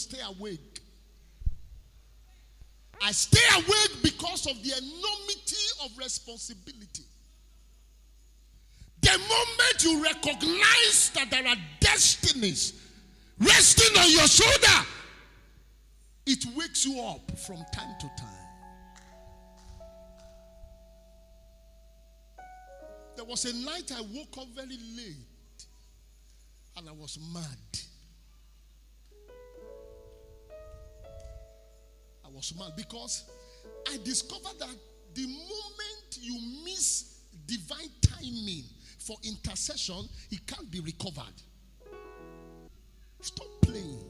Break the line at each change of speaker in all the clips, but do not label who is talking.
stay awake. I stay awake because of the enormity of responsibility. The moment you recognize that there are destinies resting on your shoulder, it wakes you up from time to time. There was a night I woke up very late and I was mad. I was mad because I discovered that the moment you miss divine timing for intercession, it can't be recovered. Stop playing.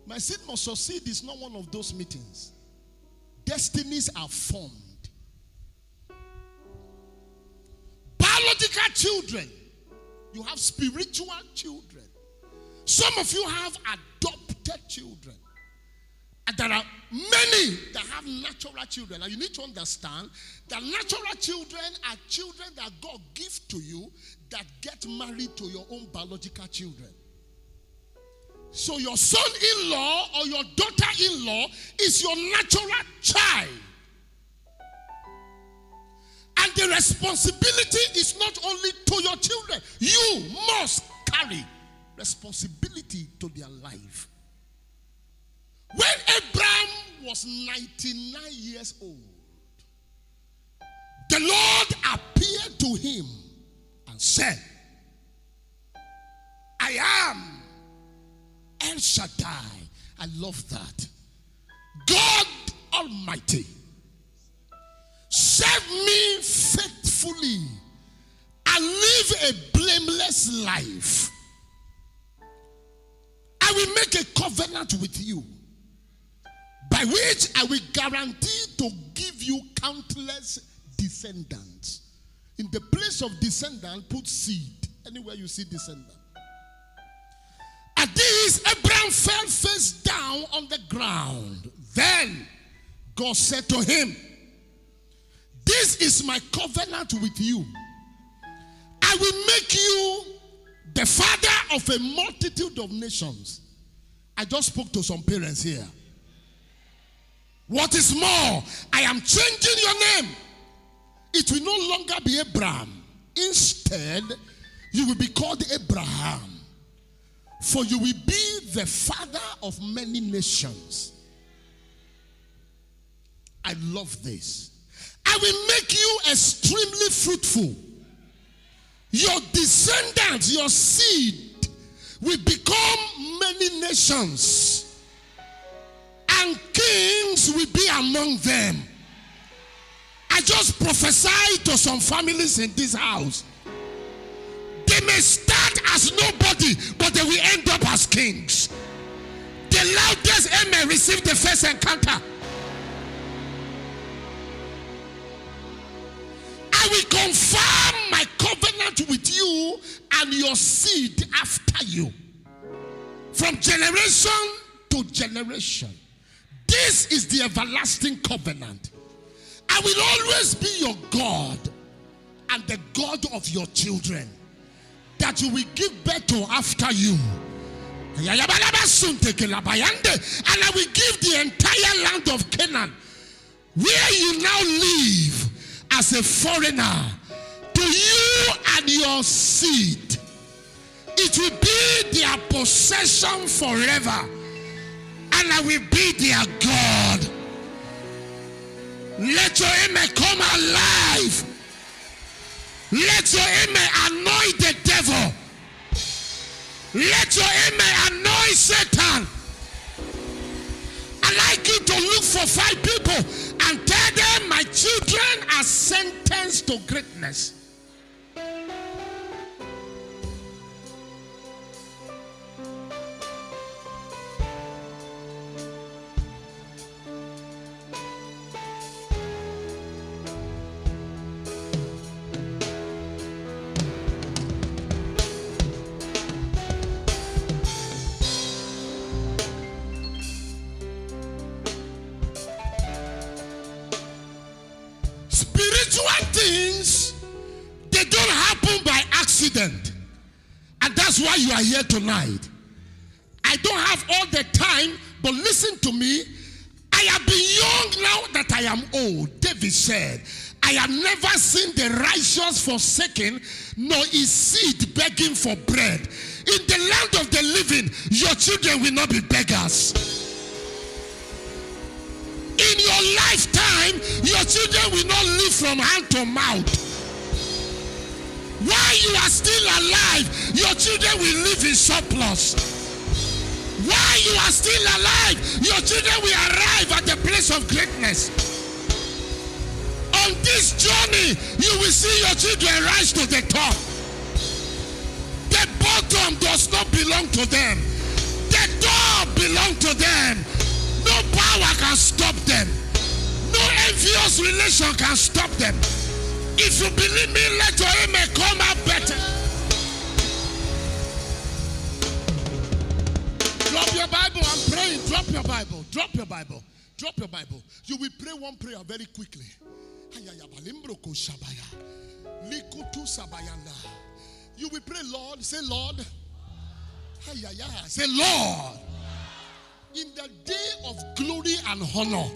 My Seed Must Succeed is not one of those meetings. Destinies are formed. Biological children. You have spiritual children. Some of you have adopted children. And there are many that have natural children. And you need to understand that natural children are children that God gives to you that get married to your own biological children. So your son-in-law or your daughter-in-law is your natural child. And the responsibility is not only to your children. You must carry responsibility to their life. When Abraham was 99 years old, the Lord appeared to him and said, I am El Shaddai. I love that. God Almighty. Serve me faithfully and live a blameless life. I will make a covenant with you, by which I will guarantee to give you countless descendants. In the place of descendant, put seed. Anywhere you see descendant. At this, Abraham fell face down on the ground. Then God said to him, this is my covenant with you. I will make you the father of a multitude of nations. I just spoke to some parents here. What is more, I am changing your name. It will no longer be Abraham. Instead, you will be called Abraham. For you will be the father of many nations. I love this. I will make you extremely fruitful. Your descendants, your seed, will become many nations. And kings will be among them. I just prophesied to some families in this house. They may start as nobody, but they will end up as kings. The loudest amen received the first encounter. I will confirm my covenant with you and your seed after you, from generation to generation. This is the everlasting covenant. I will always be your God and the God of your children, that you will give birth to after you. And I will give the entire land of Canaan, where you now live as a foreigner, to you and your seed. It will be their possession forever, and I will be their God. Let your amen come alive. Let your amen annoy the devil. Let your amen annoy Satan. I like you to look for 5 people and tell them, my children are sentenced to greatness. Things, they don't happen by accident, and that's why you are here tonight. I don't have all the time But listen to me. I have been young now that I am old. David said, I have never seen the righteous forsaken, nor his seed begging for bread. In the land of the living, your children will not be beggars. In your lifetime, your children will not live from hand to mouth. While you are still alive, your children will live in surplus. While you are still alive, your children will arrive at the place of greatness. On this journey, you will see your children rise to the top. The bottom does not belong to them. The door belongs to them. No power can stop them. No envious relation can stop them. If you believe me, let your amen come out better. Drop your Bible. I'm praying. Drop your Bible. Drop your Bible. Drop your Bible. You will pray one prayer very quickly. You will pray, Lord. Say, Lord. Say, Lord. In the day of glory and honor,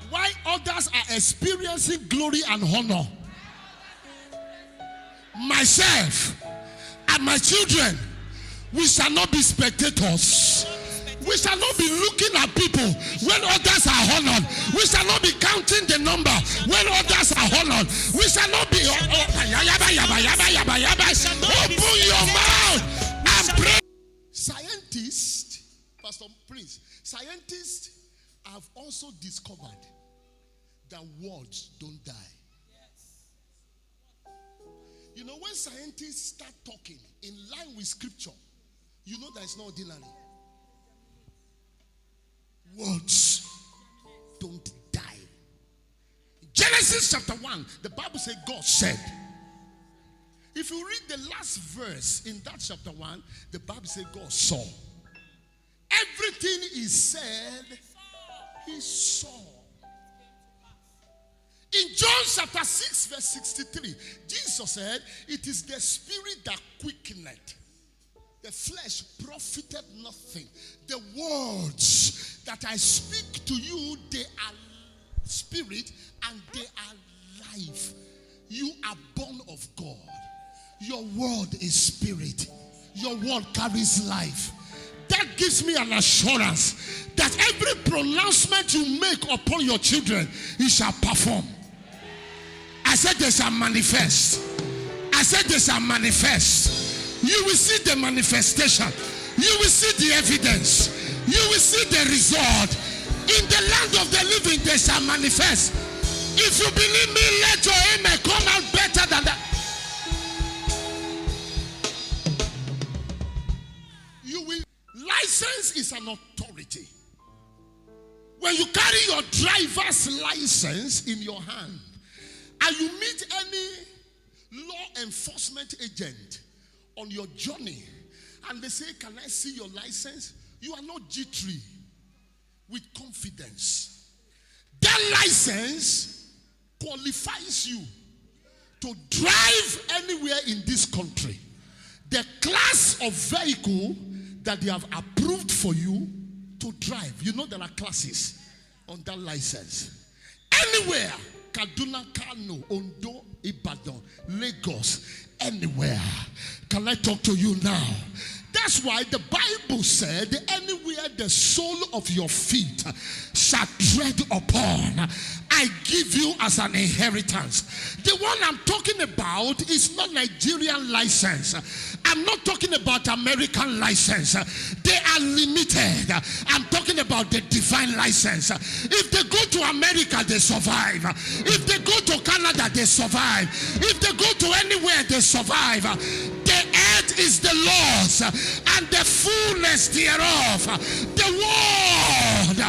while others are experiencing glory and honor, myself and my children, we shall not be spectators. We shall not be looking at people when others are honored. We shall not be counting the number when others are honored. We shall not be open your mouth and pray. Scientists, Pastor Prince, scientists have also discovered that words don't die. You know, when scientists start talking in line with scripture, you know that it's not ordinary. Words don't die. Genesis chapter 1, the Bible says God said. If you read the last verse in that chapter 1, the Bible says God saw. Everything he said, he saw. In John chapter 6, verse 63, Jesus said, it is the spirit that quickeneth. The flesh profited nothing. The words that I speak to you, they are spirit and they are life. You are born of God. Your word is spirit. Your word carries life. That gives me an assurance that every pronouncement you make upon your children, it shall perform. I said they shall manifest. I said they shall manifest. You will see the manifestation. You will see the evidence. You will see the result. In the land of the living, they shall manifest. If you believe me, let your amen come out better than that. You will. License is an authority. When you carry your driver's license in your hand and you meet any law enforcement agent on your journey and they say, can I see your license? You are not jittery. With confidence. That license qualifies you to drive anywhere in this country. The class of vehicle that they have approved for you to drive. You know there are classes on that license. Anywhere. Kaduna, Kano, Ondo, Ibadan, Lagos, anywhere. Can I talk to you now? That's why the Bible said, anywhere the sole of your feet shall tread upon, I give you as an inheritance. The one I'm talking about is not Nigerian license. I'm not talking about American license. They are limited. I'm talking about the divine license. If they go to America, they survive. If they go to Canada, they survive. If they go to anywhere, they survive. The earth is the Lord's and the fullness thereof, the world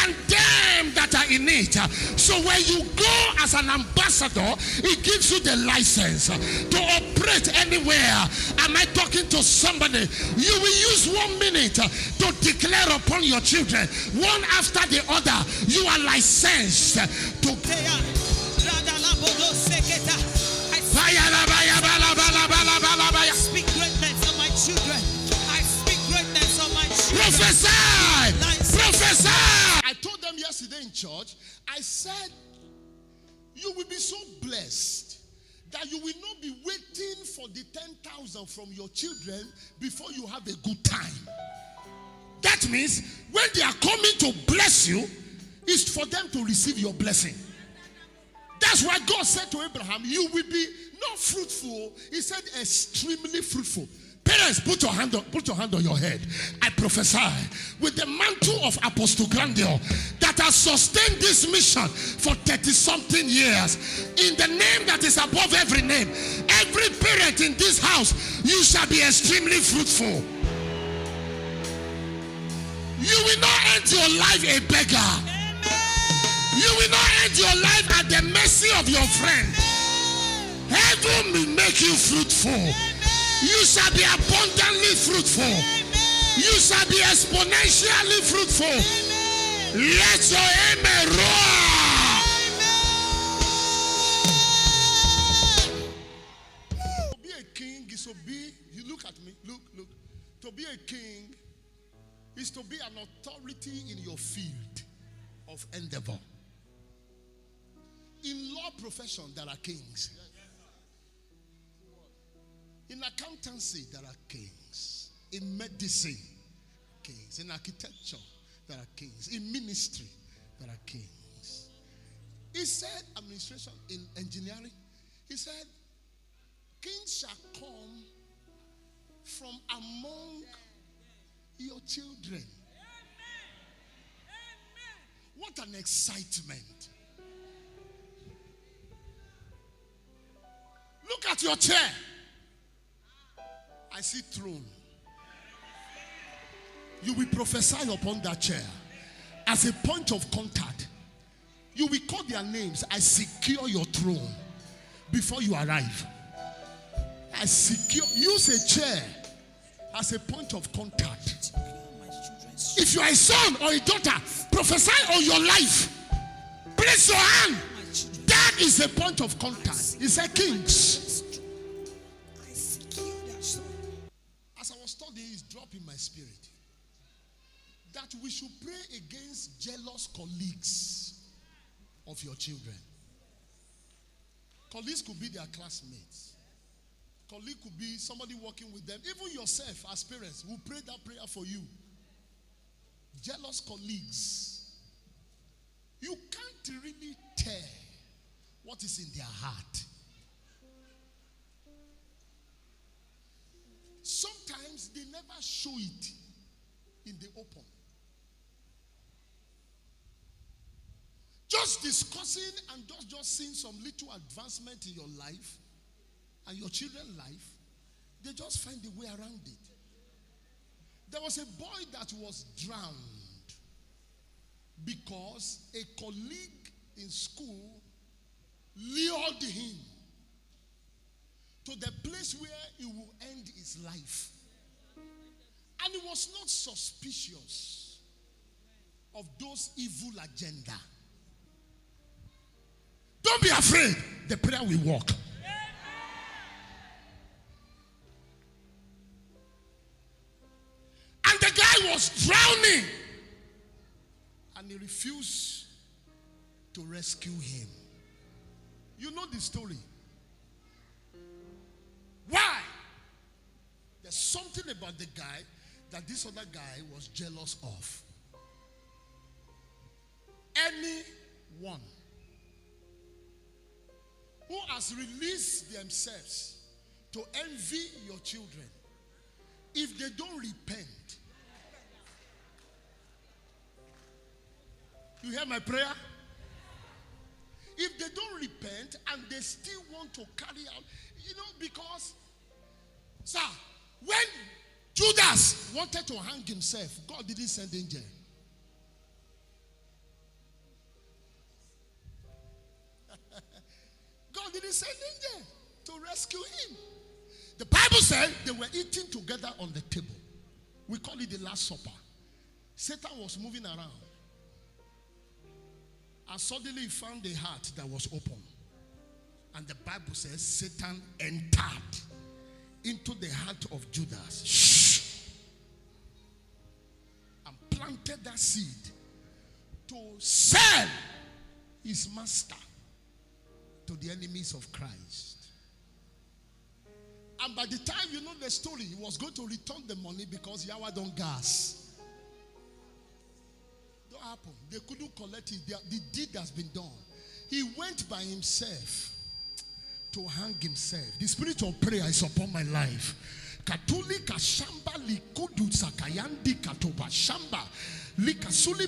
and them that are in it. So when you go as an ambassador, it gives you the license to operate anywhere. Am I talking to somebody? You will use 1 minute to declare upon your children, one after the other, you are licensed to speak greatness on my children. I speak greatness on my children. Prophesy! Prophesy! I told them yesterday in church, I said, you will be so blessed that you will not be waiting for the 10,000 from your children before you have a good time. That means when they are coming to bless you, it's for them to receive your blessing. That's why God said to Abraham, you will be not fruitful. He said extremely fruitful. Parents, put your hand on your head. I prophesy with the mantle of Apostle Grandeur that has sustained this mission for 30-something years. In the name that is above every name, every parent in this house, you shall be extremely fruitful. You will not end your life a beggar. You will not end your life at the mercy of your friend. Heaven will make you fruitful. You shall be abundantly fruitful. You shall be exponentially fruitful. Let your amen roar. To be a king is to be, you look at me, look. To be a king is to be an authority in your field of endeavor. In law profession, there are kings. In accountancy, there are kings. In medicine, kings. In architecture, there are kings. In ministry, there are kings. He said, administration, in engineering, he said, kings shall come from among your children. What an excitement. Look at your chair. I see throne. You will prophesy upon that chair as a point of contact. You will call their names. I secure your throne before you arrive. I secure. Use a chair as a point of contact. If you are a son or a daughter, prophesy on your life. Place your hand. That is a point of contact. It's a king's. As I was studying, it's dropped in my spirit that we should pray against jealous colleagues of your children. Colleagues could be their classmates. Colleague could be somebody working with them. Even yourself as parents will pray that prayer for you. Jealous colleagues. You can't really tell what is in their heart. Sometimes they never show it in the open. Just discussing and just seeing some little advancement in your life and your children's life, they just find a way around it. There was a boy that was drowned because a colleague in school lured him to the place where he will end his life. And he was not suspicious of those evil agenda. Don't be afraid. The prayer will work. And the guy was drowning. And he refused to rescue him. You know the story. Why? There's something about the guy that this other guy was jealous of. Anyone who has released themselves to envy your children, if they don't repent, you hear my prayer? If they don't repent and they still want to carry out, because, sir, when Judas wanted to hang himself, God didn't send angel. God didn't send angel to rescue him. The Bible said they were eating together on the table. We call it the Last Supper. Satan was moving around. And suddenly he found a heart that was open. And the Bible says Satan entered into the heart of Judas. Shh. And planted that seed to sell his master to the enemies of Christ. And by the time you know the story, he was going to return the money because Yahweh don't gas. Don't happen. They couldn't collect it. The deed has been done. He went by himself to hang himself. The spirit of prayer is upon my life. Katulika shamba likudu sakayandi katoba shamba.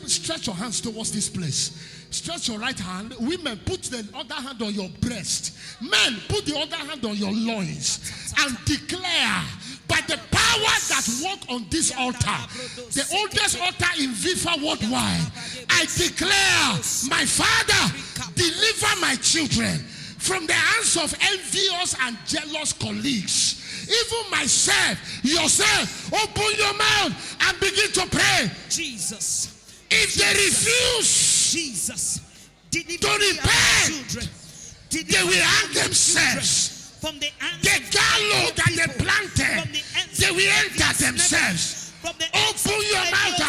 Stretch your hands towards this place. Stretch your right hand. Women, put the other hand on your breast. Men, put the other hand on your loins and declare, by the power that walk on this altar, the oldest altar in Viva worldwide, I declare, my Father, deliver my children from the hands of envious and jealous colleagues. Even myself, yourself, open your mouth and begin to pray.
Jesus.
If they refuse,
Jesus,
to repent, they will hang themselves.
From the
gallows that they planted, they will enter themselves. Open your mouth